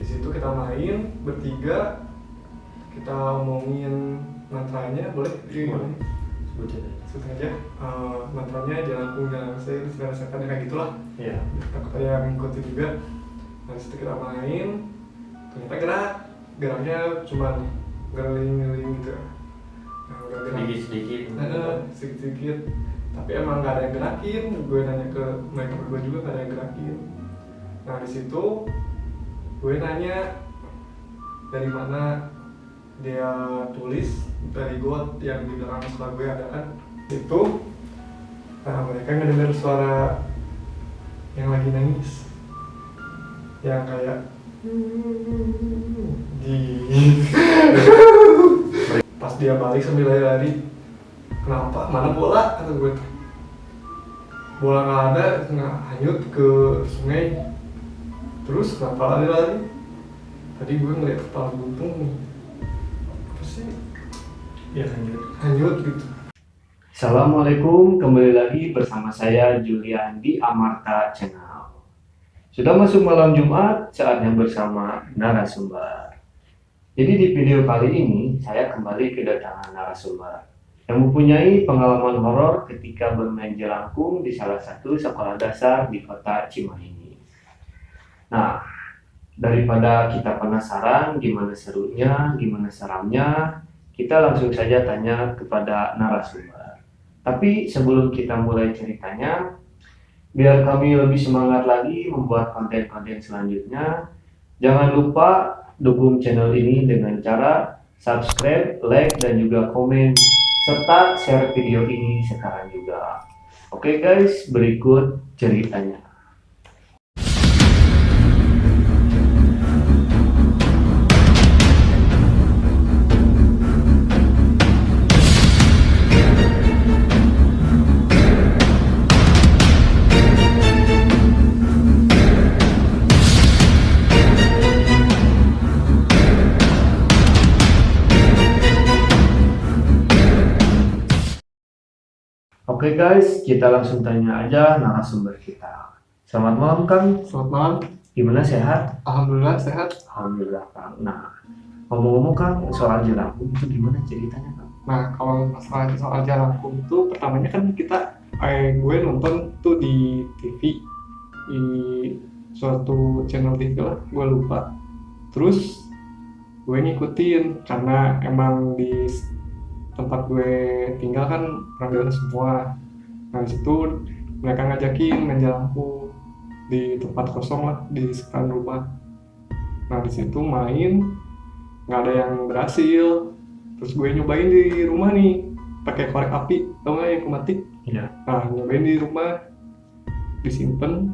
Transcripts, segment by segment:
Di situ kita main bertiga, kita omongin mantranya, boleh? Sebut aja. Mantranya jangan segala-segala kayak gitulah. Iya. Takut ada yang ngikutin juga. Nah, di situ kita main, ternyata geraknya cuma ngeliling-ngeliling gitu. Nah, udah gerak sedikit-sedikit. Tapi emang nggak ada yang gerakin. Gue nanya ke mereka berdua juga nggak ada yang gerakin. Nah, di situ gue nanya dari mana dia tulis, dari got yang di belakang sekolah gue ada kan itu. Nah, mereka ngedenger suara yang lagi nangis, yang kayak pas dia balik sambil lari-lari, kenapa, mana bola, kata gue. Bola nggak ada, nggak, hanyut ke sungai. Terus kenapa lari-lari? Tadi gue ngeliat kepala buntung, apa sih? Ya, Hanyut gitu. Assalamualaikum, kembali lagi bersama saya Julian di Amarta Channel. Sudah masuk malam Jumat, saatnya bersama narasumber. Jadi di video kali ini saya kembali kedatangan narasumber yang mempunyai pengalaman horor ketika bermain jelangkung di salah satu sekolah dasar di kota Cimahi. Nah, daripada kita penasaran gimana serunya, gimana seramnya, kita langsung saja tanya kepada narasumber. Tapi sebelum kita mulai ceritanya, biar kami lebih semangat lagi membuat konten-konten selanjutnya, jangan lupa dukung channel ini dengan cara subscribe, like, dan juga komen, serta share video ini sekarang juga. Oke guys, berikut ceritanya. Oke guys, kita langsung tanya aja narasumber kita. Selamat malam Kang. Selamat malam. Gimana, sehat? Alhamdulillah sehat. Alhamdulillah Kang. Nah, ngomong-ngomong Kang, soal jelangkung itu gimana ceritanya Kang? Nah, kalau masalah soal jelangkung itu pertamanya kan gue nonton tuh di TV, di suatu channel TV lah, gue lupa. Terus gue ngikutin karena emang di tempat gue tinggal kan orang dewasa semua. Nah, disitu mereka ngajakin main jelangkung di tempat kosong lah di sekitar rumah. Nah, disitu main nggak ada yang berhasil. Terus gue nyobain di rumah nih pakai korek api, tau nggak yang pematik? Iya. Nah, nyobain di rumah, disimpan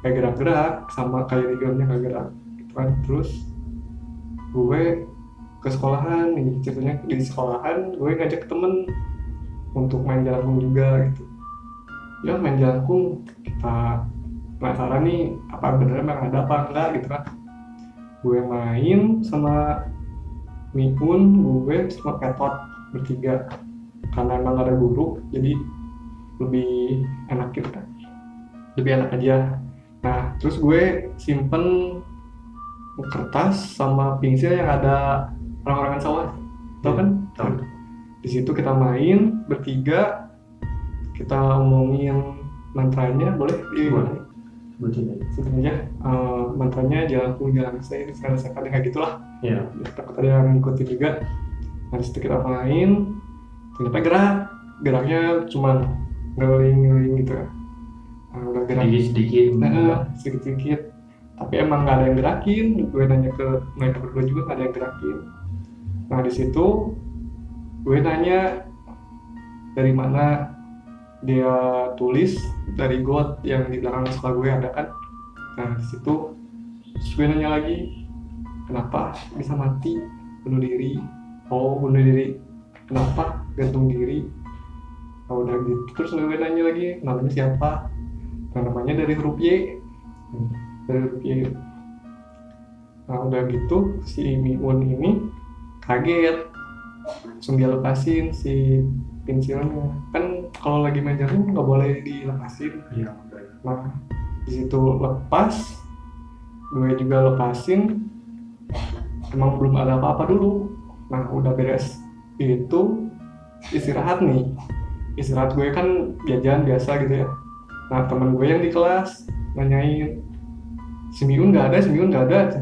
kayak gerak-gerak sama kayak di filmnya kayak gerak gitu kan. Terus gue ke sekolahan nih, ceritanya di sekolahan gue ngajak temen untuk main jelangkung juga gitu. Ya main jelangkung, kita penasaran nih apa bener emang ada apa enggak gitu kan. Gue main sama Miun, gue sama Ketot bertiga, karena emang ada guru jadi lebih enak gitu kan, lebih enak aja. Nah, terus gue simpen kertas sama pensil yang ada orang-orangan sawah, tau kan? Tahu. Di situ kita main bertiga, kita omongin mantranya, boleh? Boleh. Sebenarnya mantranya jelangkung segala-segala kayak gitulah. Iya. Takut ada yang ngikutin juga. Nah, di situ kita main, ternyata geraknya cuma ngeliling-ngeliling gitu ya. Nah, udah gerak sedikit-sedikit. Tapi emang nggak ada yang gerakin. Gue nanya ke mereka berdua juga nggak ada yang gerakin. Nah, di situ gue nanya dari mana dia tulis, dari got yang di belakang sekolah gue ada kan. Nah, di situ gue nanya lagi, kenapa bisa mati, bunuh diri? Oh, bunuh diri. Kenapa gantung diri? Nah, udah gitu. Terus gue nanya lagi, namanya siapa? Nah, namanya dari huruf Y. Dari huruf Y. Nah, udah gitu si Miun ini kaget, langsung dia lepasin si pensilnya. Kan kalau lagi main jelangkung nggak boleh dilepasin. Iya. Nah, di situ lepas, gue juga lepasin, emang belum ada apa-apa dulu. Nah udah beres itu istirahat gue kan jajan biasa gitu ya. Nah teman gue yang di kelas nanyain, si Miun nggak ada.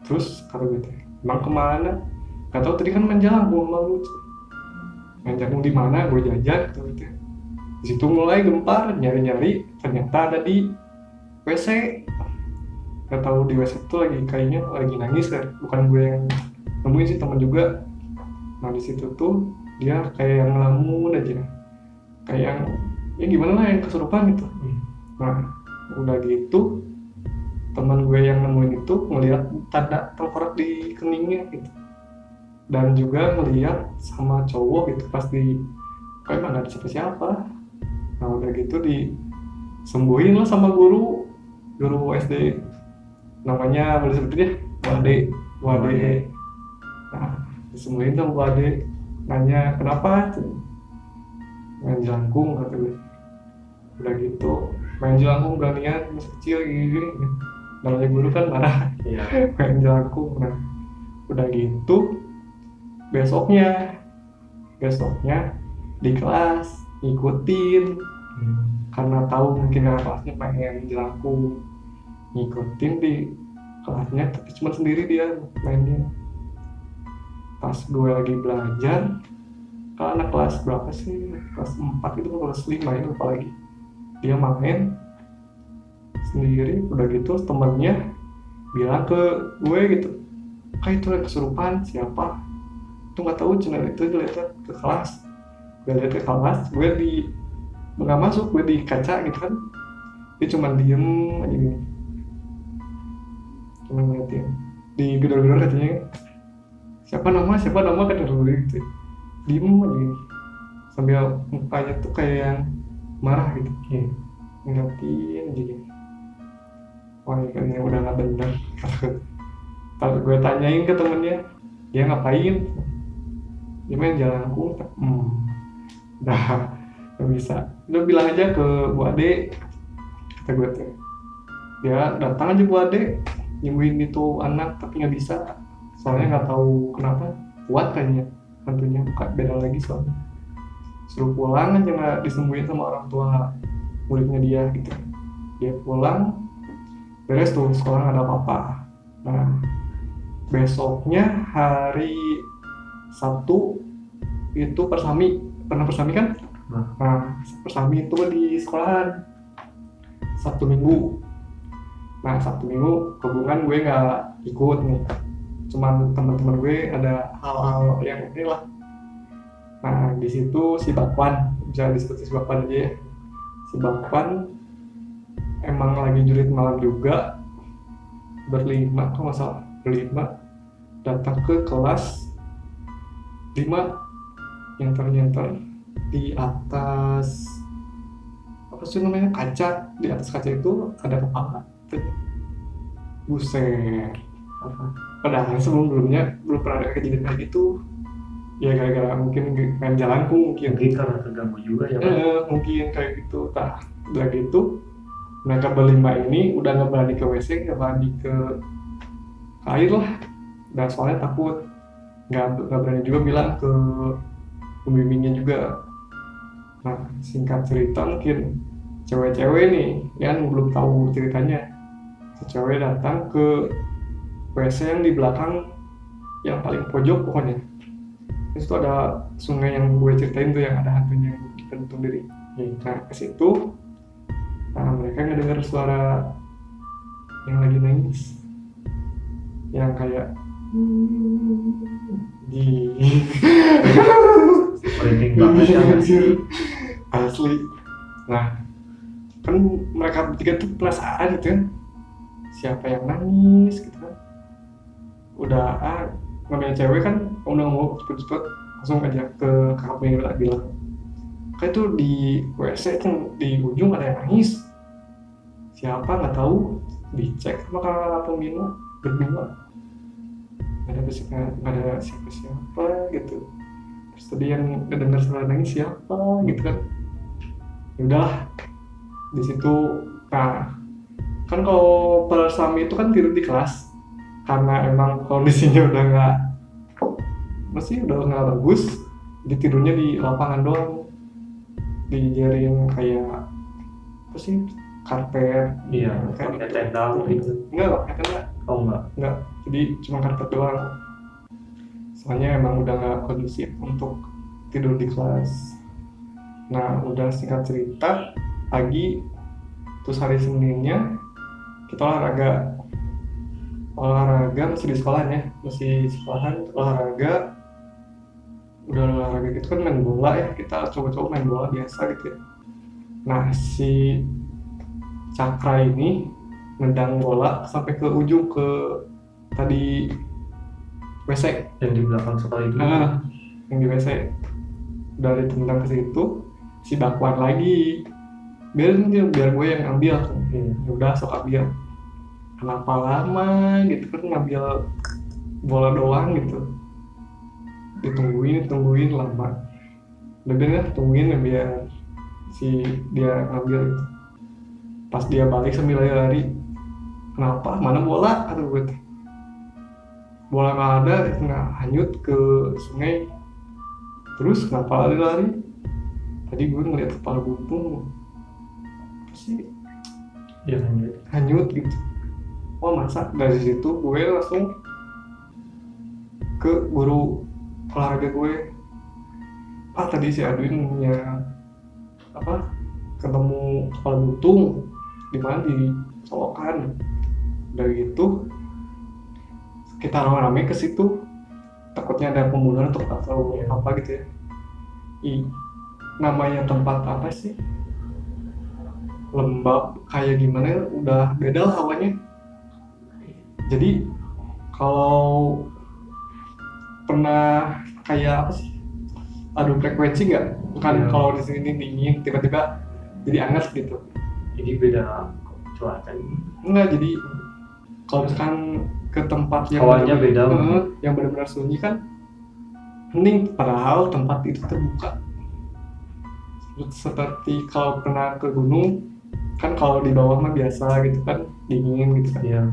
Terus kata gue, emang kemana? Gak tau, tadi kan main jagung malu. Main jagung di mana? Gue jajan gitu. Di situ mulai gempar, nyari ternyata ada di WC. Gak tahu di WC itu kayaknya lagi nangis kan. Bukan gue yang nemuin sih, teman juga. Nah di situ tuh dia kayak yang ngelamun aja, kayak yang ya gimana lah, yang kesurupan gitu. Nah udah gitu teman gue yang nemuin itu ngelihat tanda tengkorak di keningnya gitu, dan juga ngelihat sama cowok gitu pas di kayak mana ada siapa. Nah udah gitu disembuhin lah sama guru SD, namanya boleh sebutin ya, Wade. Nah disembuhin sama Wade, nanya kenapa, main jelangkung kata gue. Udah gitu main jelangkung beranian masih kecil gini, namanya guru kan marah. Main jelangkung. Nah udah gitu besoknya di kelas ngikutin, karena tahu mungkin anak kelasnya pengen jelangkung, ngikutin di kelasnya, tapi cuma sendiri dia mainnya. Pas gue lagi belajar, kalau anak kelas berapa sih, kelas 4 itu, kelas 5 itu lupa lagi, dia main sendiri. Udah gitu temennya bilang ke gue gitu, kayak itu kesurupan siapa itu, nggak tahu, cuma itu dilihat ke kelas. Gue nggak masuk, gue di kaca gitu kan, dia cuma diem aja gini, cuma ngeliatin di gedor-gedor katanya, siapa nama kata gue gitu, diem aja gini sambil mukanya tuh kayak yang marah gitu, ngeliatin aja gini. Wah kayaknya udah nggak bener. Kalau gue tanyain ke temennya, dia ngapain, dia main jelangkung. Udah gak bisa, udah bilang aja ke Bu Ade, kata gue tuh. Dia datang aja Bu Ade nyembuhin itu anak, tapi nggak bisa, soalnya nggak tahu kenapa kuat kayaknya hantunya, bukan beda lagi soalnya. Suruh pulang aja, nggak disembuhin sama orang tua muridnya dia gitu. Dia pulang, beres tuh sekolah nggak ada apa-apa. Nah besoknya hari Sabtu itu persami, pernah persami kan? Nah persami itu di sekolahan Sabtu Minggu. Nah Sabtu Minggu hubungan gue nggak ikut nih, cuman teman-teman gue ada hal-hal yang ini lah. Nah di situ si Bakwan, bisa disebut si Bakwan aja ya. Si Bakwan emang lagi julid malam juga, berlima kalau nggak salah, datang ke kelas 5, nyenter di atas apa sih namanya, kaca. Di atas kaca itu ada kepala. Buset. Padahal sebelumnya belum pernah ada kejadian kayak gitu. Ya gara-gara mungkin main jalanku, mungkin karena terganggu juga ya. Mungkin kayak gitu. Nah udah gitu mereka berlima ini udah nggak berani ke WC, nggak berani ke air lah, dan soalnya takut, nggak berani juga bilang ke pembimbingnya juga. Nah singkat cerita, mungkin cewek-cewek nih yang belum tahu ceritanya, cewek datang ke WC yang di belakang, yang paling pojok pokoknya. Terus itu ada sungai yang gue ceritain tuh, yang ada hantunya yang gantung diri. Nah ke situ, nah mereka ngedengar suara yang lagi nangis, yang kayak di Merinding banget ya asli. Nah kan mereka bertiga tuh penasaran gitu kan, siapa yang nangis gitu kan. Udah namanya cewek kan, udah mau cepet-cepet langsung aja ke kakak yang bilang, kayak tuh di WC itu di ujung ada yang nangis, siapa nggak tahu. Dicek sama kakak pembina berdua, nggak ada siapa gitu. Terus tadi yang kedengar suara nangis siapa gitu kan. Ya udahlah di situ. Nah Kan kalau persami itu kan tidur di kelas karena emang kondisinya udah nggak, masih udah nggak bagus, jadi tidurnya di lapangan doang, dijaring kayak apa sih, karpet. Iya, kayak pakai tenda gitu. Enggak karena Oh enggak. jadi cuma karpet doang, soalnya emang udah nggak kondusif untuk tidur di kelas. Nah udah, singkat cerita, pagi terus hari Seninnya kita olahraga masih di sekolahnya, masih sekolahan olahraga. Udah olahraga gitu kan, main bola ya, kita coba-coba main bola biasa gitu ya. Nah si Cakra ini nendang bola sampai ke ujung, ke tadi WC. Yang di belakang sekolah itu. Yang di WC. Dari tendang ke situ, si Bakwan lagi, biar gue yang ambil. Ya udah, sok ambil. Kenapa lama gitu kan, ngambil bola doang gitu, ditungguin lama. Udah biar tungguin ya, biar si dia ngambil gitu. Pas dia balik sambil lari-lari, kenapa, mana bola, kata gue, bola nggak ada, nggak, hanyut ke sungai. Terus kenapa lari-lari, tadi gue ngeliat kepala buntung apa sih Ya hanyut gitu. Oh masa. Dari situ gue langsung ke guru olahraga gue, tadi si Adwin punya apa, ketemu kepala buntung di mana, di Solokan. Dari itu kita rame-rame ke situ, takutnya ada pembunuhan atau apa gitu ya. Namanya tempat apa sih, lembab kayak gimana, udah beda lah hawanya. Jadi kalau pernah kayak apa sih, adu frekuensi nggak? Kan kalau di sini dingin, tiba-tiba jadi hangat gitu. Jadi beda cuaca. Enggak, jadi kalau misalkan ke tempat yang hawanya beda, yang benar-benar sunyi kan hening, padahal tempat itu terbuka. Seperti kalau pernah ke gunung kan, kalau di bawah mah biasa gitu kan, dingin gitu kan. Iya.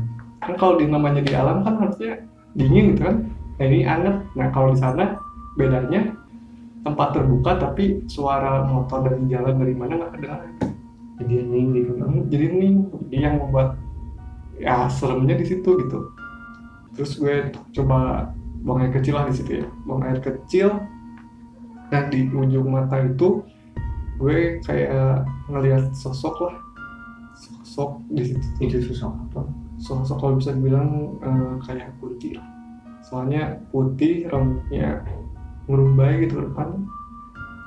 Kan kalau namanya di alam kan harusnya dingin gitu kan. Nah ini anget. Nah kalau di sana bedanya, tempat terbuka tapi suara motor dari jalan dari mana nggak kedengaran. Jadi hening gitu. Jadi hening. Jadi yang membuat ya seremnya di situ gitu. Terus gue coba buang air kecil lah di situ ya, buang air kecil. Dan di ujung mata itu gue kayak ngelihat sosok di situ. Itu sosok apa? Sosok kalau bisa dibilang kayak putih lah. Soalnya putih, rambutnya ngerumbai gitu ke depan.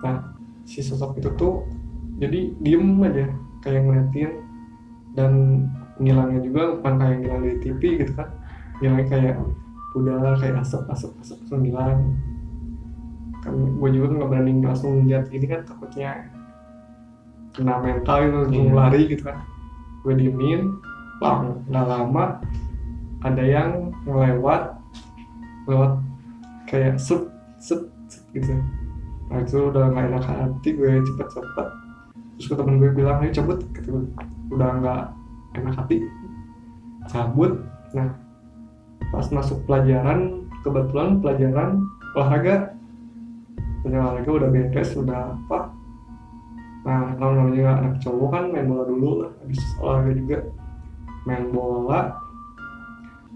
Nah si sosok itu tuh jadi diem aja kayak ngeliatin, dan ngilangnya juga bukan kayak ngilang di TV gitu kan, ngilangnya kayak udara, kayak asap langsung ngilang. Kan gue juga nggak berani langsung lihat gini kan, takutnya kena mental gitu, langsung lari gitu kan. Gue diemin, nggak lama ada yang lewat kayak set gitu. Nah itu udah nggak enak hati, gue cepet. Terus ke temen gue bilang, ayo cabut, gitu. Udah nggak enak hati, cabut. Nah pas masuk pelajaran, kebetulan pelajaran olahraga udah beres, udah apa. Nah kalau namanya anak cowok kan main bola dulu lah, habis olahraga juga main bola.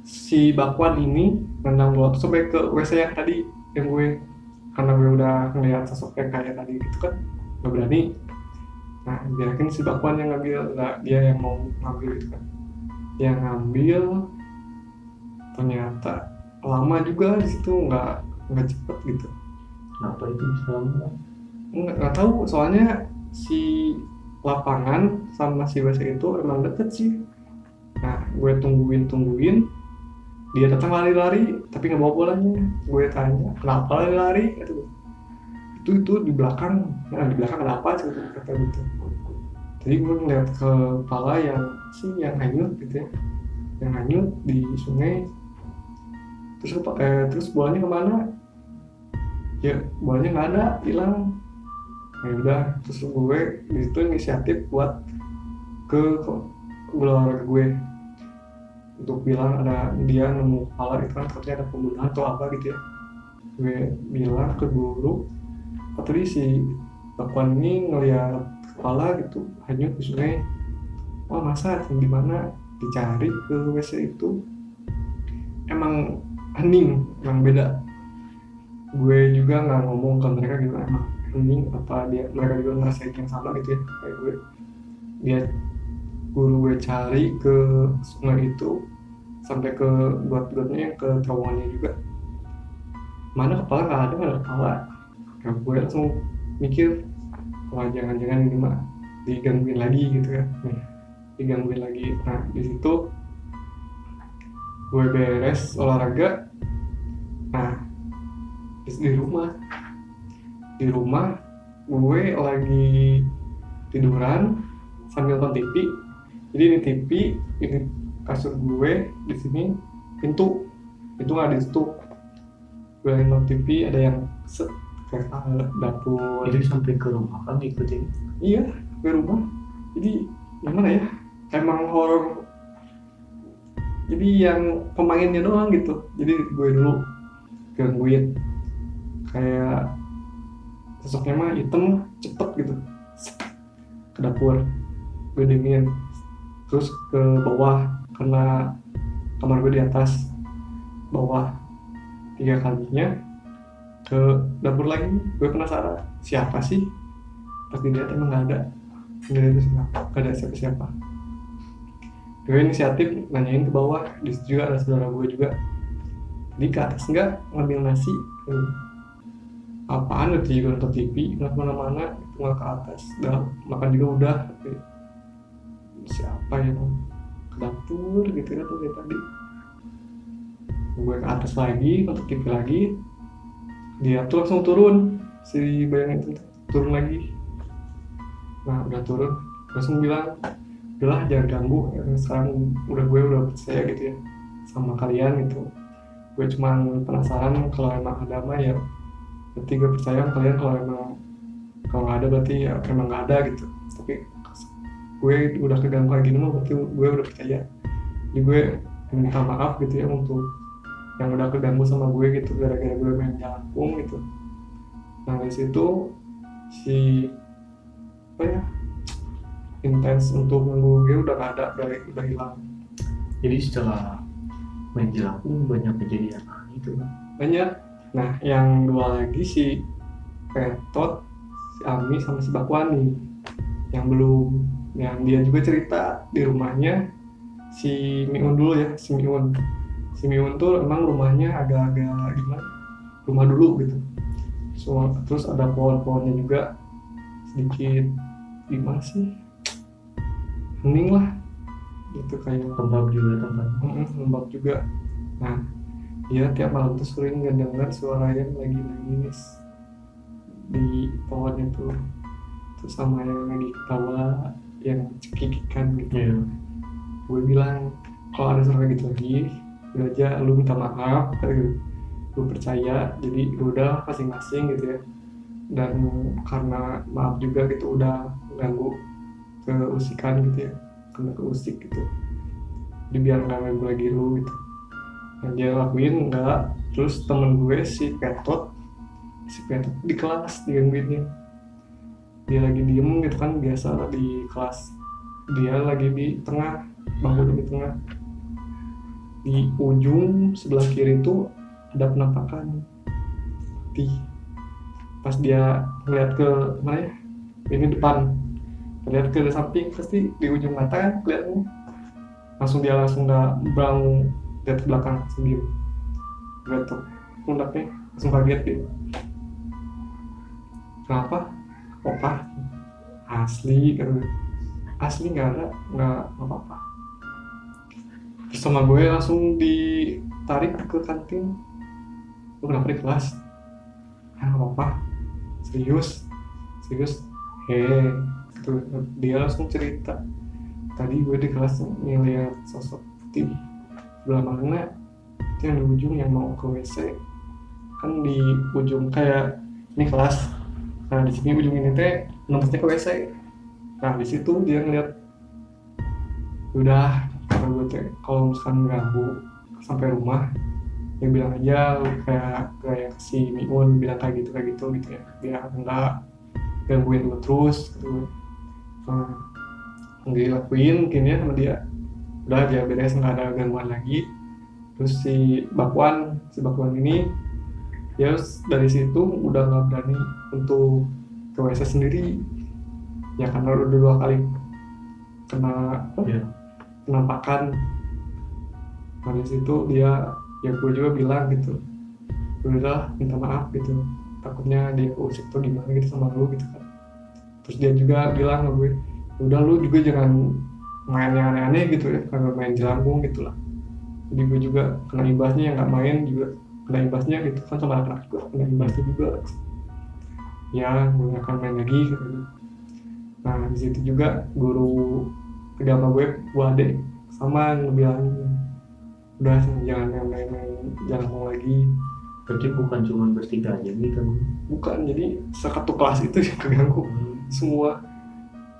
Si Bakwan ini nendang bola tuh sampai ke WC yang tadi, yang gue, karena gue udah ngeliat sosok yang kayak tadi gitu kan, gak berani. Nah biarkan si Bakwan yang ngambil, nggak dia yang mau ngambil gitu kan. Dia ngambil, ternyata lama juga di situ, nggak cepet gitu. Kenapa itu bisa lama? Nggak tahu, soalnya si lapangan sama si WC itu emang deket sih. Nah gue tungguin, dia datang lari-lari tapi nggak bawa bolanya. Gue tanya, kenapa lari-lari? Itu di belakang. Nah di belakang kenapa? Kata gitu. Jadi gue ngeliat ke kepala yang hanyut gitu ya, yang hanyut di sungai. Terus bolanya kemana? Ya bolanya nggak ada, hilang. Ya udah, terus gue di situ inisiatif buat ke olahraga gue untuk bilang ada dia nemu kepala itu kan katanya ada pembunuhan atau apa gitu ya. Gue bilang ke guru tadi si Bakwan ini ngeliat kepala gitu hanyut di sungai. Wah masa di mana, dicari ke WC itu emang hening, emang beda. Gue juga nggak ngomong ke mereka gitu emang hening apa dia mereka juga ngerasain yang sama gitu ya kayak gue. Dia guru gue cari ke sungai itu sampai ke got-gotnya ke terowongannya juga, mana kepala nggak ada kepala. Nah, gue langsung mikir wah jangan-jangan ini mah digangguin lagi gitu ya, digangguin lagi. Nah di situ gue beres olahraga. Nah di rumah gue lagi tiduran sambil nonton TV. Jadi ini TV, ini kasur gue, di sini pintu nggak ditutup. Gue lagi nonton TV, ada yang kayak dapur. Jadi sampai ke rumah kan ikutin? Iya, ke rumah. Jadi gimana ya? Emang horor. Jadi yang pemainnya doang gitu. Jadi gue dulu gangguin. Kayak sosoknya mah hitam cepet gitu ke dapur, gue dingin terus ke bawah karena kamar gue di atas, bawah 3 kalinya ke dapur lagi. Gue penasaran siapa sih, pas dilihat emang nggak ada siapa-siapa. Gue inisiatif nanyain ke bawah, di situ juga ada saudara gue juga. Di ke atas nggak ngambil nasi, apaan udah juga nonton TV nggak kemana-mana, nggak ke atas, udah makan juga udah. Siapa yang ke dapur gitu kan dari tadi. Gue ke atas lagi nonton TV lagi, dia tuh langsung turun, si bayangan itu turun lagi. Nah udah turun langsung bilang udahlah jangan ganggu, sekarang gue udah percaya gitu ya sama kalian gitu. Gue cuman penasaran, kalau emang ada mah ya berarti gue percaya kalian, kalau nggak ada berarti ya emang nggak ada gitu. Tapi gue udah keganggu kayak gini mah berarti gue udah percaya. Jadi gue minta maaf gitu ya untuk yang udah keganggu sama gue gitu gara-gara gue main jalangkung gitu. Nah dari situ si intens untuk ganggu gue udah nggak ada, udah hilang. Jadi setelah main jelangkung banyak kejadian itu kan? Banyak. Nah yang 2 lagi si Petot, si Ami sama si Bakwani yang belum, yang dia juga cerita di rumahnya si Miun dulu ya. Si Miun tuh emang rumahnya agak-agak gimana, rumah dulu gitu. Terus ada pohon-pohonnya juga sedikit gimana sih, hening lah gitu, kayak lembab juga. Nah dia tiap malam tuh sering ngedenger suara yang lagi nangis di pohon itu, terus sama yang lagi ketawa yang cekikikan gitu. Gue bilang kalau ada suara gitu lagi udah aja lu minta maaf gitu. Lu percaya, jadi udah masing-masing gitu ya. Dan karena maaf juga gitu udah ganggu keusikan gitu ya, kena keusik gitu, jadi biar nggak ganggu lagi lu gitu. Yang dia lakuin enggak. Terus temen gue si Petot di kelas digangguinnya, dia lagi diem gitu kan, biasa di kelas dia lagi di tengah, bangku di tengah. Di ujung sebelah kiri itu ada penampakan pas dia ngeliat ke mana ya, ini depan, lihat ke samping pasti di ujung mata kan kelihatannya. Dia langsung nggak bangun, lihat ke belakang sendiri, betul pundaknya langsung kaget gitu. Kenapa? Opa asli nggak ada, nggak apa-apa. Terus sama gue langsung ditarik ke kantin. Lu kenapa di kelas? Nggak apa-apa, serius gitu. Dia langsung cerita, tadi gue di kelas ngeliat sosok putih sebelah mana itu yang di ujung yang mau ke WC kan, di ujung kayak ini kelas. Nah di sini ujung ini teh nembusnya ke WC. Nah di situ dia ngeliat udah kata gue teh kalau misalkan ganggu sampai rumah ya bilang aja lu kayak kayak si Miun bilang kayak gitu gitu ya biar enggak gangguin lu terus gitu. Nah, dilakuin mungkin ya sama dia udah aja beres nggak ada gangguan lagi. Terus si Bakwan ini ya dari situ udah nggak berani untuk ke WC sendiri ya karena udah 2 kali kena Iya. penampakan. Nah dari situ dia ya gue juga bilang gitu udah minta maaf gitu takutnya dia usik tuh gimana gitu sama lu gitu kan. Terus dia juga bilang sama gue udah lu juga jangan main yang aneh-aneh gitu ya karena main jelangkung gitu lah. Jadi gue juga kena imbasnya yang nggak main juga kena imbasnya gitu kan sama anak-anak juga kena imbasnya juga ya gue nggak akan main lagi gitu. Nah di situ juga guru agama gue Bu Ade sama ngebilangin udah jangan main-main jangan mau lagi. Berarti bukan cuma bertiga aja nih kan? Bukan, jadi satu kelas itu yang keganggu semua.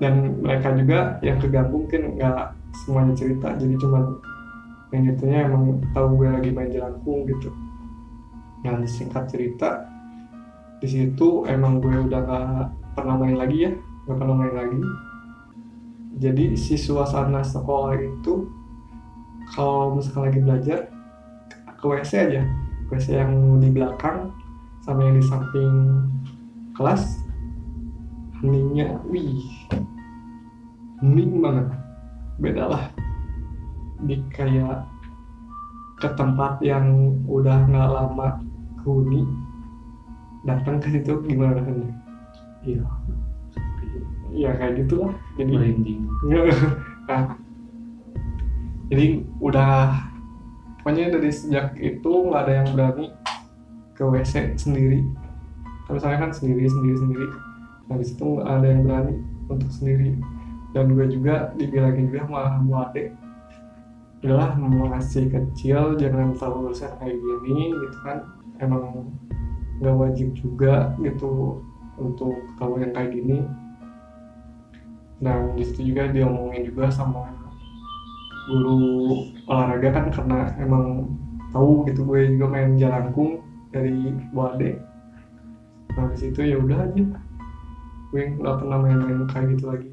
Dan mereka juga yang keganggu mungkin nggak semuanya cerita, jadi cuma yang itunya emang tahu gue lagi main jelangkung gitu. Yang singkat cerita di situ emang gue udah nggak pernah main lagi ya, nggak pernah main lagi. Jadi si suasana sekolah itu kalau misalkan lagi belajar ke WC aja, WC yang di belakang sama yang di samping kelas heningnya, wih, hening banget. Beda lah di kayak ke tempat yang udah nggak lama huni datang ke situ gimana rasanya? Iya. Ya kayak gitulah. Jadi Merinding. nah, jadi udah pokoknya dari sejak itu nggak ada yang berani ke WC sendiri. Kalau saya kan sendiri sendiri sendiri. Nah di situ nggak ada yang berani untuk sendiri. Dan gue juga dibilangin juga sama Bu Ade udahlah masih kecil jangan terlalu besar kayak gini gitu kan emang nggak wajib juga gitu untuk tahu yang kayak gini. Dan disitu juga diomongin juga sama guru olahraga kan karena emang tahu gitu gue juga main jalangkung dari Bode. Nah disitu ya udah aja gue nggak pernah main-main kayak gitu lagi.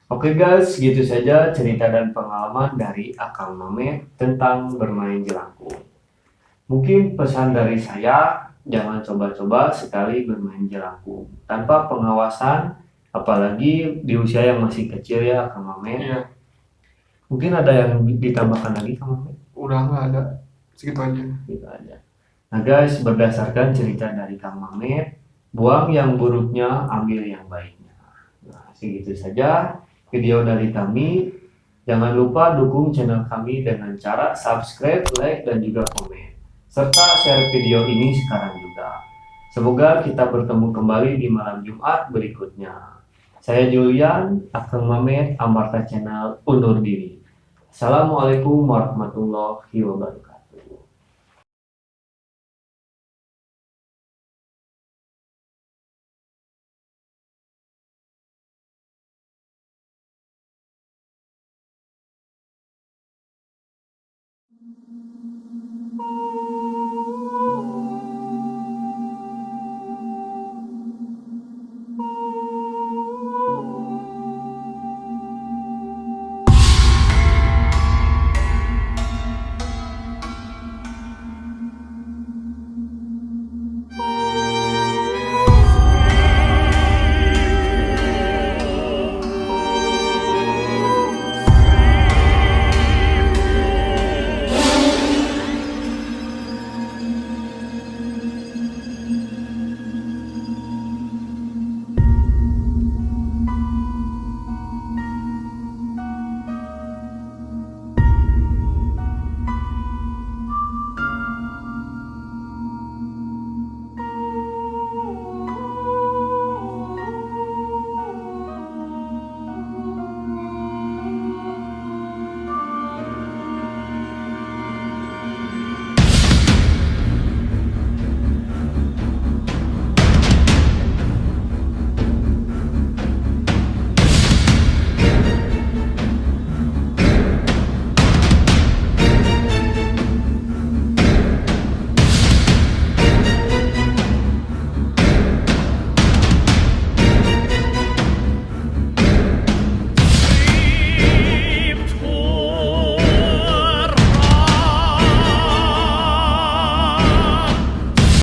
Oke guys, gitu saja cerita dan pengalaman dari Akang Mame tentang bermain jelangkung. Mungkin pesan dari saya, jangan coba-coba sekali bermain jelangkung tanpa pengawasan, apalagi di usia yang masih kecil ya Akang Mame. Iya. Mungkin ada yang ditambahkan lagi Kang Mame? Udah nggak ada, segitu aja. Gitu aja. Nah guys, berdasarkan cerita dari Kang Mame, buang yang buruknya, ambil yang baiknya. Nah, segitu saja video dari kami. Jangan lupa dukung channel kami dengan cara subscribe, like, dan juga komen. Serta share video ini sekarang juga. Semoga kita bertemu kembali di malam Jumat berikutnya. Saya Julian, Akang Mame, Amarta Channel, undur diri. Assalamualaikum warahmatullahi wabarakatuh.